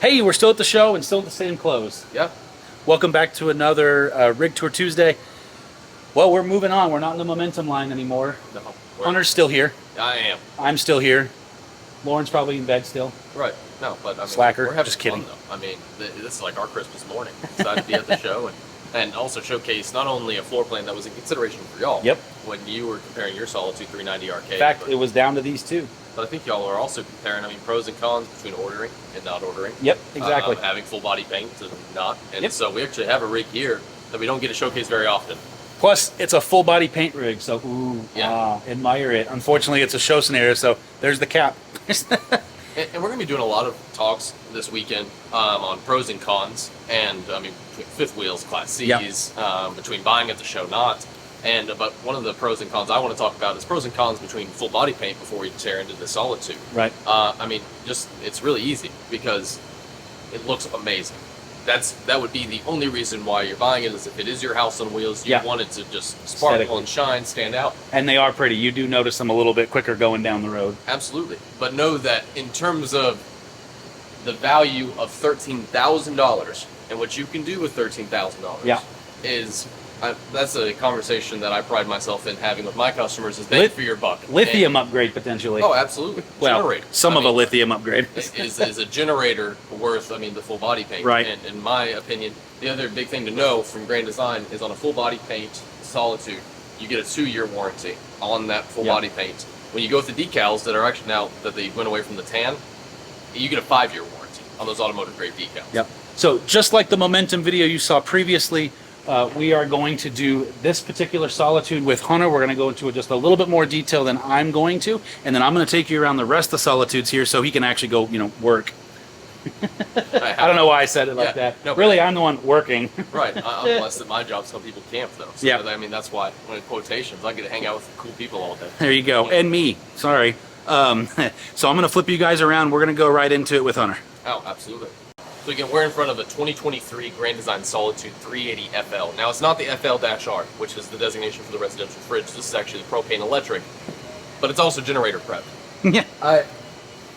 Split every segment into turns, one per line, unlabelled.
Hey, we're still at the show and still in the same clothes.
Yeah.
Welcome back to another Rig Tour Tuesday. Well, we're moving on. We're not in the momentum line anymore.
No.
Hunter's still here.
I am.
I'm still here. Lauren's probably in bed still.
Right. No, but I mean,
Slacker.
we're having
Just kidding.
fun, though. I mean, this is like our Christmas morning. Excited to be at the show and also showcase not only a floor plan that was in consideration for y'all.
Yep.
When you were comparing your Solitude 390 arcade.
In fact, it was down to these two.
But I think y'all are also comparing, pros and cons between ordering and not ordering.
Yep, exactly.
Having full body paint and not. And
Yep.
so we actually have a rig here that we don't get to showcase very often.
Plus, it's a full body paint rig, so
Yeah.
admire it. Unfortunately, it's a show scenario, so there's the cap.
And we're going to be doing a lot of talks this weekend on pros and cons, and between fifth wheels, Class C's, between buying at the show, not. But one of the pros and cons I want to talk about is pros and cons between full body paint before we tear into the Solitude.
Right.
It's really easy because it looks amazing. That would be the only reason why you're buying it, is if it is your house on wheels, you want it to just sparkle and shine, stand out.
And they are pretty. You do notice them a little bit quicker going down the road.
Absolutely. But know that in terms of the value of $13,000 and what you can do with $13,000 is that's a conversation that I pride myself in having with my customers, is bang for your buck.
Lithium upgrade potentially.
Oh, absolutely.
Well,
generator.
Some of a lithium upgrade.
is a generator worth, the full body paint.
Right.
And in my opinion, the other big thing to know from Grand Design is on a full body paint Solitude, you get a 2-year warranty on that full body paint. When you go with the decals that are actually now that they went away from the tan, you get a 5-year warranty on those automotive grade decals.
Yep. So just like the Momentum video you saw previously, we are going to do this particular Solitude with Hunter. We're going to go into just a little bit more detail than I'm going to, and then I'm going to take you around the rest of the Solitudes here so he can actually go, work. I don't know why I said it like that. No, really, I'm the one working.
Right. I'm blessed that my job's helping people camp, though. So, that's why, when in quotations, I get to hang out with cool people all day.
There you go. And me. Sorry. So I'm going to flip you guys around. We're going to go right into it with Hunter.
Oh, absolutely. So again, we're in front of a 2023 Grand Design Solitude 380FL. Now, it's not the FL-R, which is the designation for the residential fridge. This is actually the propane electric, but it's also generator prep.
Yeah.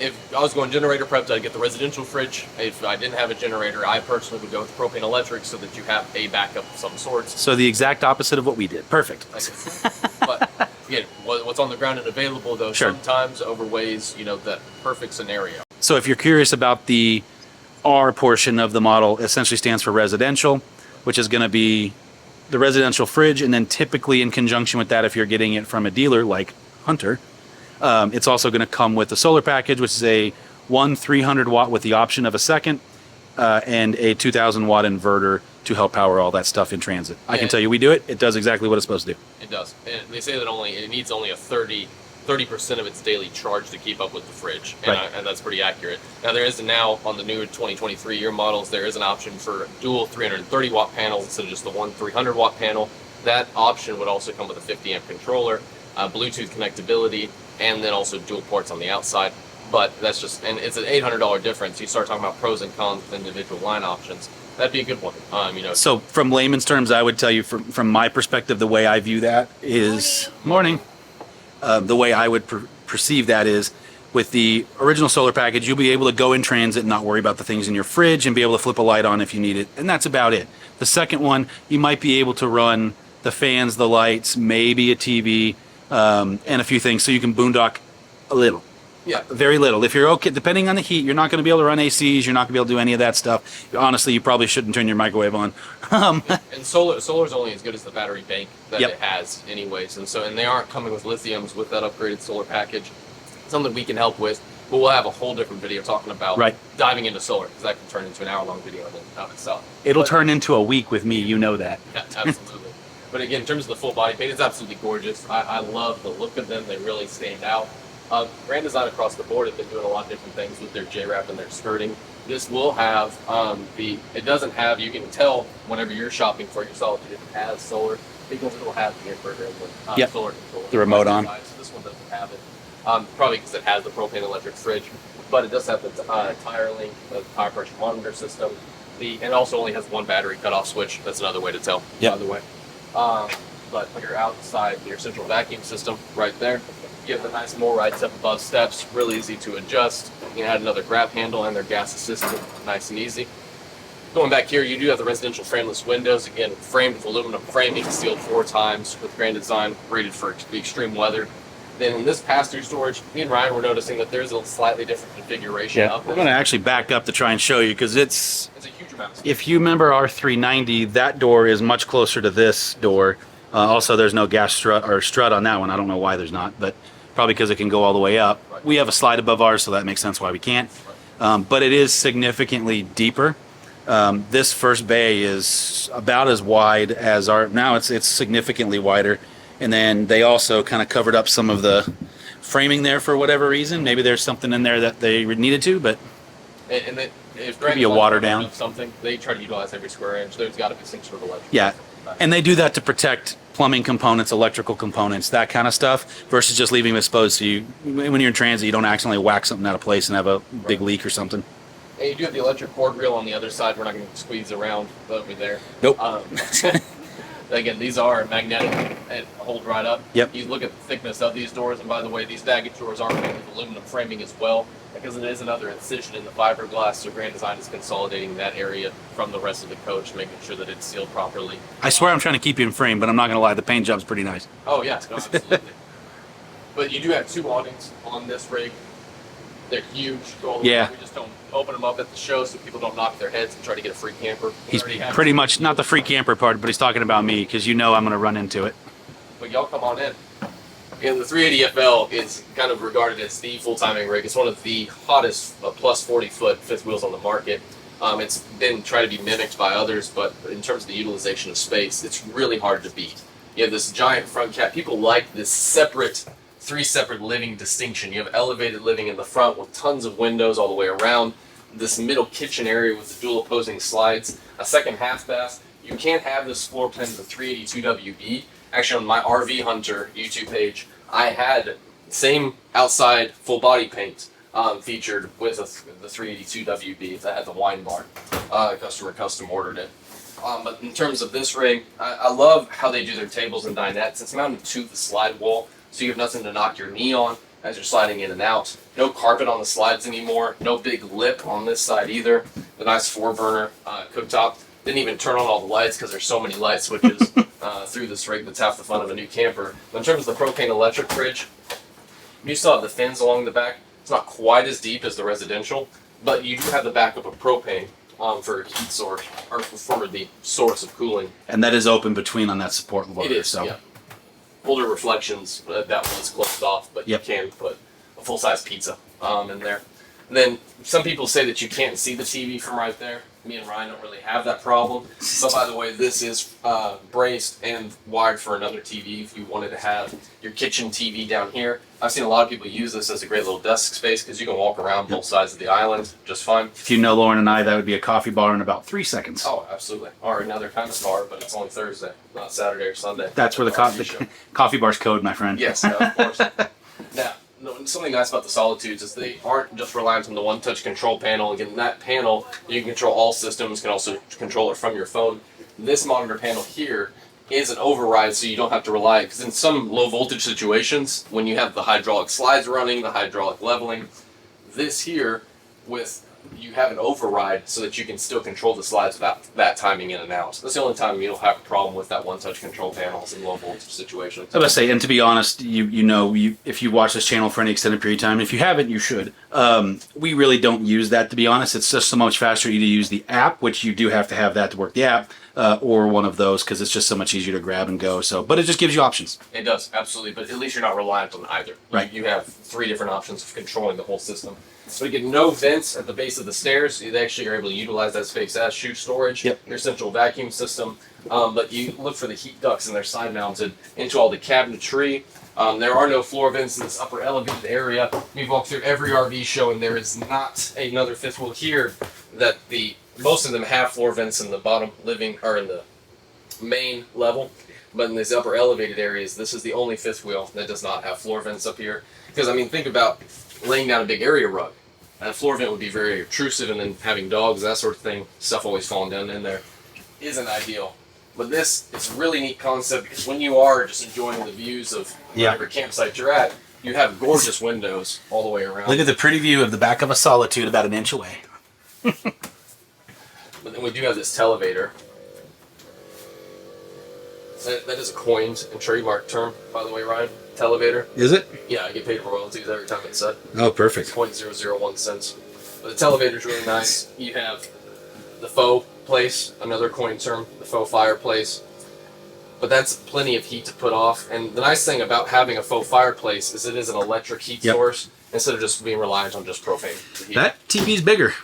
If I was going generator prepped, I'd get the residential fridge. If I didn't have a generator, I personally would go with propane electric so that you have a backup of some sorts.
So the exact opposite of what we did. Perfect.
But again, what's on the ground and available, though, sometimes overweighs, that perfect scenario.
So if you're curious about the R portion of the model, essentially stands for residential, which is going to be the residential fridge, and then typically in conjunction with that, if you're getting it from a dealer like Hunter, it's also going to come with a solar package, which is a 300 watt with the option of a second, and a 2000 watt inverter to help power all that stuff in transit. I can tell you, we do it. It does exactly what it's supposed to do.
It does. And they say that it needs only a 30% of its daily charge to keep up with the fridge, and that's pretty accurate. Now, there is now, on the new 2023 year models, there is an option for dual 330 watt panels instead of just the one 300 watt panel. That option would also come with a 50 amp controller, Bluetooth connectability, and then also dual ports on the outside. But that's just, and it's an $800 difference. You start talking about pros and cons with individual line options. That'd be a good one.
So from layman's terms, I would tell you from my perspective, the way I view that is the way I would perceive that is, with the original solar package, you'll be able to go in transit and not worry about the things in your fridge and be able to flip a light on if you need it. And that's about it. The second one, you might be able to run the fans, the lights, maybe a TV, and a few things, so you can boondock a little.
Yeah.
Very little. If you're okay, depending on the heat, you're not going to be able to run ACs, you're not going to be able to do any of that stuff. Honestly, you probably shouldn't turn your microwave on.
And solar's only as good as the battery bank that it has anyways. And they aren't coming with lithiums with that upgraded solar package. Something we can help with, but we'll have a whole different video talking about diving into solar, because that can turn into an hour-long video in and of itself.
It'll turn into a week with me, you know that.
Yeah, absolutely. But again, in terms of the full body paint, it's absolutely gorgeous. I love the look of them. They really stand out. Grand Design across the board have been doing a lot of different things with their J-wrap and their skirting. This will have it doesn't have, you can tell whenever you're shopping for your Solitude, it has solar, because it'll have the inverter and the solar control.
The remote on.
So this one doesn't have it, probably because it has the propane electric fridge, but it does have the tire link, the tire pressure monitor system, and it also only has one battery cutoff switch. That's another way to tell, by the way. but you're outside your central vacuum system right there. You have the nice MORryde up above steps, really easy to adjust. You can add another grab handle and their gas assistant, nice and easy. Going back here, you do have the residential frameless windows, again framed with aluminum framing, sealed 4 times with Grand Design, rated for extreme weather. Then in this pass-through storage, me and Ryan were noticing that there's a slightly different configuration.
Yeah, we're going to actually back up to try and show you, because it's
a huge amount of space.
If you remember our 390, that door is much closer to this door. Also, there's no gas strut on that one. I don't know why there's not, but probably because it can go all the way up.
Right.
We have a slide above ours, so that makes sense why we can't. But it is significantly deeper. This first bay is about as wide as our, now it's significantly wider. And then they also kind of covered up some of the framing there for whatever reason. Maybe there's something in there that they needed to, but
if
maybe a water down.
Something, they try to utilize every square inch. There's got to be some sort of electrical.
Yeah, and they do that to protect plumbing components, electrical components, that kind of stuff, versus just leaving them exposed. So you, when you're in transit, you don't accidentally whack something out of place and have a big leak or something.
And you do have the electric cord reel on the other side. We're not going to squeeze around over there.
Nope.
Again, these are magnetic and hold right up.
Yep.
You look at the thickness of these doors, and by the way, these baggage doors are made with aluminum framing as well, because it is another incision in the fiberglass, so Grand Design is consolidating that area from the rest of the coach, making sure that it's sealed properly.
I swear I'm trying to keep you in frame, but I'm not going to lie, the paint job's pretty nice.
Oh yeah, no, absolutely. But you do have 2 awnings on this rig. They're huge.
Yeah.
We just don't open them up at the show so people don't knock their heads and try to get a free camper.
He's pretty much, not the free camper part, but he's talking about me, because you know I'm going to run into it.
But y'all come on in. And the 380FL is kind of regarded as the full-timing rig. It's one of the hottest plus 40-foot fifth wheels on the market. It's been tried to be mimicked by others, but in terms of the utilization of space, it's really hard to beat. You have this giant front cap. People like this separate, 3 separate living distinction. You have elevated living in the front with tons of windows all the way around. This middle kitchen area with the dual opposing slides. A second half bath. You can't have this floor plan with the 382WB. Actually, on my RV Hunter YouTube page, I had same outside full body paint featured with the 382WB that had the wine bar. Customer custom ordered it. But in terms of this rig, I love how they do their tables and dinettes. It's mounted to the slide wall, so you have nothing to knock your knee on as you're sliding in and out. No carpet on the slides anymore. No big lip on this side either. The nice 4-burner cooktop. Didn't even turn on all the lights because there's so many light switches through this rig. That's half the fun of a new camper. But in terms of the propane electric fridge, you still have the fins along the back. It's not quite as deep as the residential, but you do have the backup of propane for heat source, or for the source of cooling.
And that is open between on that support loader.
It is,
so.
yeah. Older reflections, that one's closed off, but
Yep.
you can put a full-size pizza in there. And then some people say that you can't see the TV from right there. Me and Ryan don't really have that problem. But by the way, this is braced and wired for another TV if you wanted to have your kitchen TV down here. I've seen a lot of people use this as a great little desk space because you can walk around both sides of the island just fine.
If you know Lauren and I, that would be a coffee bar in about 3 seconds.
Oh, absolutely. Or another kind of bar, but it's only Thursday, not Saturday or Sunday.
That's where the coffee bar's code, my friend.
Yes, of course. Now, something nice about the Solitudes is they aren't just reliant on the one-touch control panel. Again, that panel, you can control all systems, can also control it from your phone. This monitor panel here is an override, so you don't have to rely, because in some low-voltage situations, when you have the hydraulic slides running, the hydraulic leveling, this here, you have an override so that you can still control the slides without that timing in and out. That's the only time you'll have a problem with that one-touch control panels in low-voltage situations.
I was about to say, and to be honest, if you watch this channel for any extended period of time, if you haven't, you should. We really don't use that, to be honest. It's just so much faster either use the app, which you do have to have that to work the app, or one of those, because it's just so much easier to grab and go. So, but it just gives you options.
It does, absolutely, but at least you're not reliant on either.
Right.
You have 3 different options of controlling the whole system. So you get no vents at the base of the stairs. You actually are able to utilize that space as shoe storage.
Yep.
Your central vacuum system. But you look for the heat ducts, and they're side mounted into all the cabinetry. There are no floor vents in this upper elevated area. We've walked through every RV show, and there is not another fifth wheel here that most of them have floor vents in the bottom living or in the main level. But in these upper elevated areas, this is the only fifth wheel that does not have floor vents up here. Because I mean, think about laying down a big area rug. A floor vent would be very obtrusive, and then having dogs, that sort of thing, stuff always falling down in there, isn't ideal. But this, it's a really neat concept because when you are just enjoying the views of whatever campsite you're at, you have gorgeous windows all the way around.
Look at the pretty view of the back of a Solitude about an inch away.
But then we do have this televator. That is a coined and trademark term, by the way, Ryan. Televator.
Is it?
Yeah, I get paid royalties every time it's said.
Oh, perfect.
0.001 cents. But the televator's really nice. You have the faux place, another coined term, the faux fireplace. But that's plenty of heat to put off. And the nice thing about having a faux fireplace is it is an electric heat source instead of just being reliant on just propane.
That TV's bigger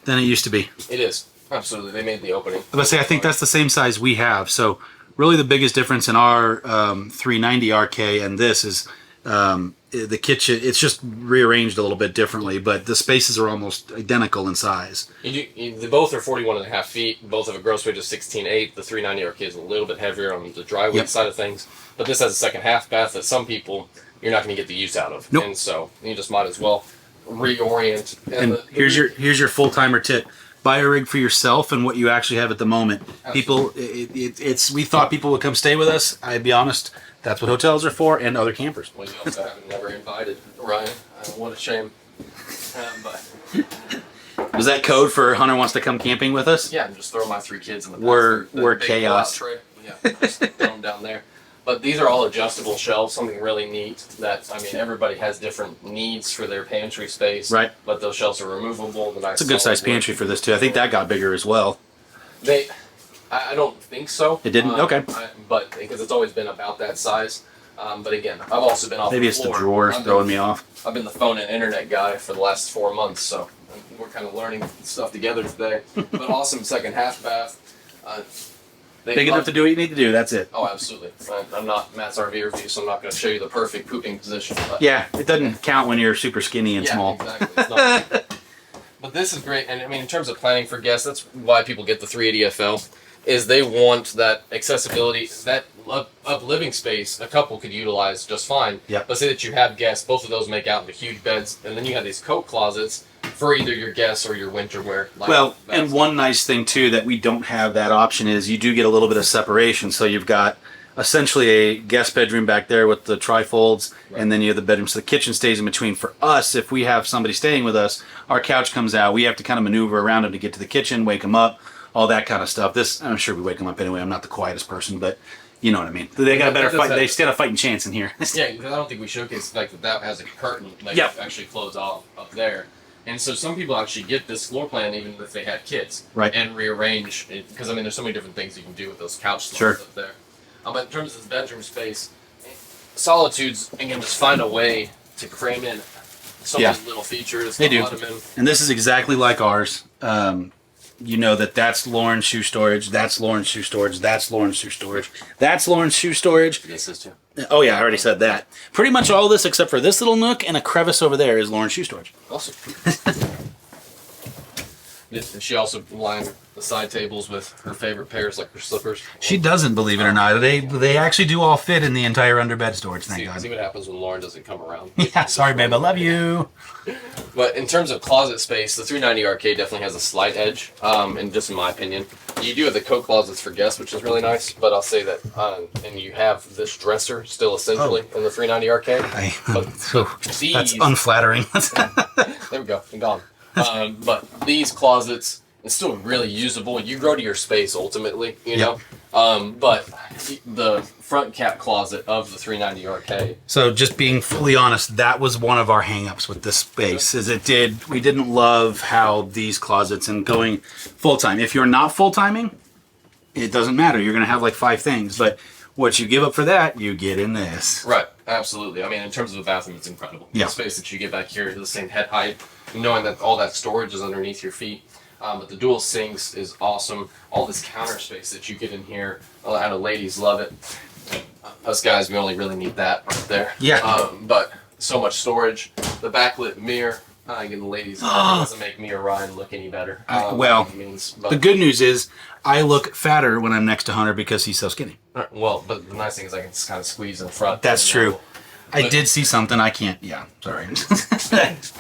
than it used to be.
It is. Absolutely. They made the opening.
I say I think that's the same size we have. So really the biggest difference in our 390 RK and this is the kitchen. It's just rearranged a little bit differently, but the spaces are almost identical in size.
They both are 41.5 feet. Both have a gross weight of 16.8. The 390 RK is a little bit heavier on the dry weight side of things, but this has a second half bath that some people you're not going to get the use out of.
Nope.
And so you just might as well reorient.
And here's your full timer tip. Buy a rig for yourself and what you actually have at the moment. People, we thought people would come stay with us. I'd be honest, that's what hotels are for, and other campers.
Well, you also haven't never invited Ryan. What a shame. But
was that code for Hunter wants to come camping with us?
yeah, and just throw my 3 kids in the
We're
big
chaos.
tray. Yeah, just throw them down there. But these are all adjustable shelves, something really neat that, I mean, everybody has different needs for their pantry space.
Right.
But those shelves are removable.
It's a good sized pantry for this too. I think that got bigger as well.
I don't think so.
It didn't? Okay.
But because it's always been about that size. But again, I've also been off
Maybe
the
it's
floor.
the drawers throwing me off.
I've been the phone and internet guy for the last 4 months, so we're kind of learning stuff together today. But awesome second half bath.
Big enough to do what you need to do. That's it.
Oh, absolutely. I'm not Matt's RV review, so I'm not going to show you the perfect pooping position. But
Yeah, it doesn't count when you're super skinny and small.
Exactly. It's not. But this is great, and I mean, in terms of planning for guests, that's why people get the 380FL. Is they want that accessibility, that of living space a couple could utilize just fine.
Yep.
But say that you have guests, both of those make out into huge beds, and then you have these coat closets for either your guests or your winter wear.
Well, and one nice thing too that we don't have that option is you do get a little bit of separation. So you've got essentially a guest bedroom back there with the trifolds, and then you have the bedroom. So the kitchen stays in between. For us, if we have somebody staying with us, our couch comes out. We have to kind of maneuver around them to get to the kitchen, wake them up, all that kind of stuff. This, I'm sure we wake them up anyway. I'm not the quietest person, but you know what I mean. They got a better fight. They stand a fighting chance in here.
Yeah, because I don't think we showcase the fact that that has a curtain that actually close off up there. And so some people actually get this floor plan even if they had kids,
right?
And rearrange it because I mean there's so many different things you can do with those couch slots up there. But in terms of this bedroom space, Solitudes again just find a way to cram in so many little features.
They do, and this is exactly like ours. You know that's Lauren's shoe storage. That's Lauren's shoe storage. That's Lauren's shoe storage. That's Lauren's shoe storage.
This is too.
Oh yeah, I already said that. Pretty much all this except for this little nook and a crevice over there is Lauren's shoe storage.
Awesome. Did she also line the side tables with her favorite pairs, like her slippers?
She doesn't, believe it or not. They actually do all fit in the entire underbed storage. Thank God.
See what happens when Lauren doesn't come around.
Yeah, sorry, babe. I love you.
But in terms of closet space, the 390 RK definitely has a slight edge, and just in my opinion. You do have the coat closets for guests, which is really nice, but I'll say that, and you have this dresser still essentially in the 390 RK.
That's unflattering.
There we go, and gone. But these closets, it's still really usable. You grow to your space ultimately, you know. But the front cap closet of the 390 RK.
So just being fully honest, that was one of our hang-ups with this space. Is we didn't love how these closets and going full time. If you're not full timing, it doesn't matter. You're gonna have like 5 things, but what you give up for that, you get in this.
Right, absolutely. I mean, in terms of the bathroom, it's incredible.
Yeah.
The space that you get back here is the same head height, knowing that all that storage is underneath your feet. But the dual sinks is awesome. All this counter space that you get in here, I know ladies love it. Us guys, we only really need that right there.
Yeah.
But so much storage. The backlit mirror, again, the ladies, doesn't make me or Ryan look any better.
The good news is I look fatter when I'm next to Hunter because he's so skinny.
Well, but the nice thing is I can just kind of squeeze in front.
That's true. I did see something. I can't. Yeah, sorry.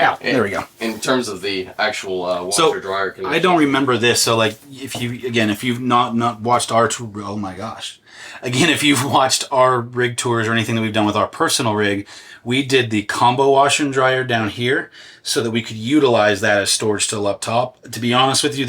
Ow, there we go.
In terms of the actual washer dryer connection,
I don't remember this. So like, if you've not watched our tour, oh my gosh. Again, if you've watched our rig tours or anything that we've done with our personal rig, we did the combo washer and dryer down here so that we could utilize that as storage still up top. To be honest with you,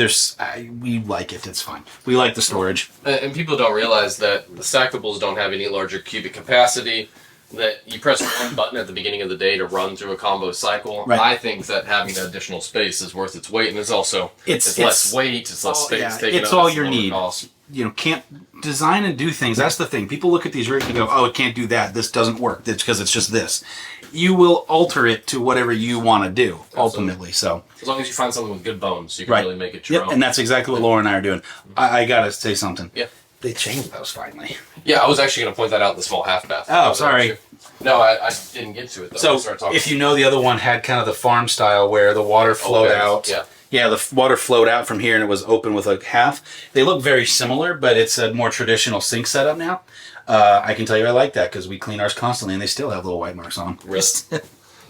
we like it. It's fine. We like the storage.
And people don't realize that the stackables don't have any larger cubic capacity. That you press one button at the beginning of the day to run through a combo cycle.
Right.
I think that having that additional space is worth its weight, and it's also it's less weight, it's less space taken up.
It's all you need.
Cost.
You know, can't design and do things. That's the thing. People look at these rigs and go, "Oh, it can't do that. This doesn't work. It's because it's just this." You will alter it to whatever you want to do ultimately. So
as long as you find something with good bones, you can really make it your own.
And that's exactly what Laura and I are doing. I gotta say something.
Yeah.
They changed those finally.
Yeah, I was actually going to point that out in the small half bath.
Oh, sorry.
No, I didn't get to it though.
So if you know, the other one had kind of the farm style where the water flowed out.
Yeah.
Yeah, the water flowed out from here and it was open with like half. They look very similar, but it's a more traditional sink setup now. I can tell you I like that because we clean ours constantly and they still have little white marks on them.
Really?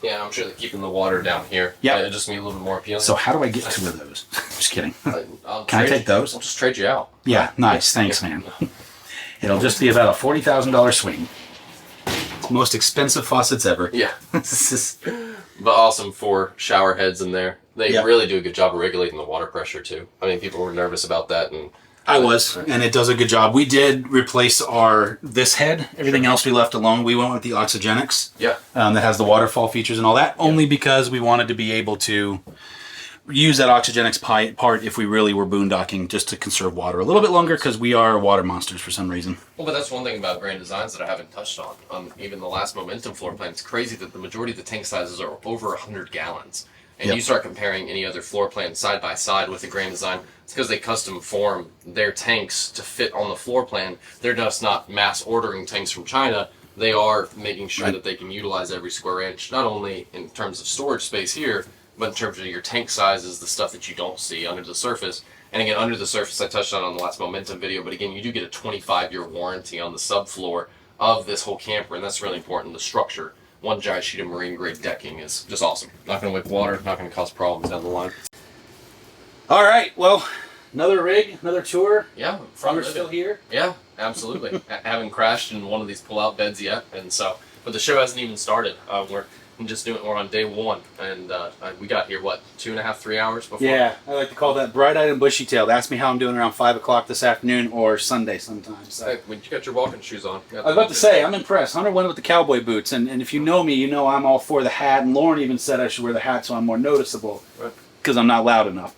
Yeah, I'm sure they're keeping the water down here.
Yeah.
It just made a little bit more appealing.
So how do I get two of those? Just kidding.
Can
I take those?
I'll just trade you out.
Yeah, nice. Thanks, man. It'll just be about a $40,000 swing. Most expensive faucets ever.
Yeah. But awesome for shower heads in there. They really do a good job of regulating the water pressure too. I mean, people were nervous about that, and
I was, and it does a good job. We did replace this head. Everything else we left alone. We went with the Oxygenics.
Yeah.
That has the waterfall features and all that. Only because we wanted to be able to use that Oxygenics part if we really were boondocking, just to conserve water a little bit longer because we are water monsters for some reason.
Well, but that's one thing about Grand Designs that I haven't touched on. Even the last Momentum floor plan, it's crazy that the majority of the tank sizes are over 100 gallons. And you start comparing any other floor plan side by side with the Grand Design, it's because they custom form their tanks to fit on the floor plan. They're just not mass ordering tanks from China. They are making sure that they can utilize every square inch, not only in terms of storage space here, but in terms of your tank sizes, the stuff that you don't see under the surface. And again, under the surface, I touched on the last Momentum video, but again, you do get a 25-year warranty on the subfloor of this whole camper, and that's really important. The structure, one giant sheet of marine-grade decking is just awesome. Not going to wick water, not going to cause problems down the line.
All right, well, another rig, another tour.
Yeah,
We're still here.
Yeah, absolutely. Haven't crashed in one of these pull-out beds yet, and so, but the show hasn't even started. We're on day one, and we got here, 2.5, 3 hours before?
Yeah, I like to call that bright-eyed and bushy-tailed. Ask me how I'm doing around 5 o'clock this afternoon or Sunday sometimes. So.
Hey, when you got your walking shoes on.
I was about to say, I'm impressed. Hunter went with the cowboy boots, and if you know me, you know I'm all for the hat, and Lauren even said I should wear the hat so I'm more noticeable because I'm not loud enough.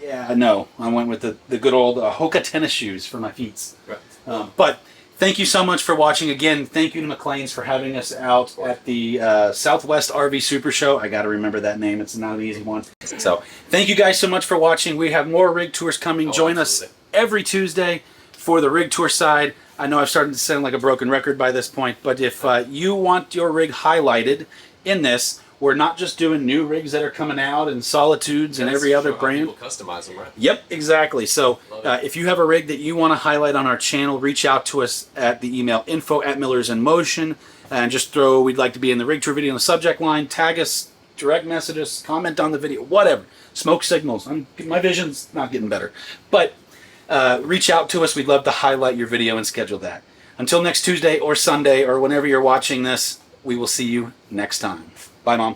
Yeah, no, I went with the good old Hoka tennis shoes for my feet.
Right.
But thank you so much for watching. Again, thank you to McLean's for having us out at the Southwest RV Super Show. I got to remember that name. It's not an easy one. So thank you guys so much for watching. We have more rig tours coming. Join us every Tuesday for the rig tour side. I know I've started to sound like a broken record by this point, but if you want your rig highlighted in this, we're not just doing new rigs that are coming out and Solitudes and every other brand.
People customize them, right?
Yep, exactly. So if you have a rig that you want to highlight on our channel, reach out to us at the email info@millersinmotion and just throw "we'd like to be in the rig tour video" in the subject line. Tag us, direct message us, comment on the video, whatever. Smoke signals. My vision's not getting better. But reach out to us. We'd love to highlight your video and schedule that. Until next Tuesday or Sunday or whenever you're watching this, we will see you next time. Bye, Mom.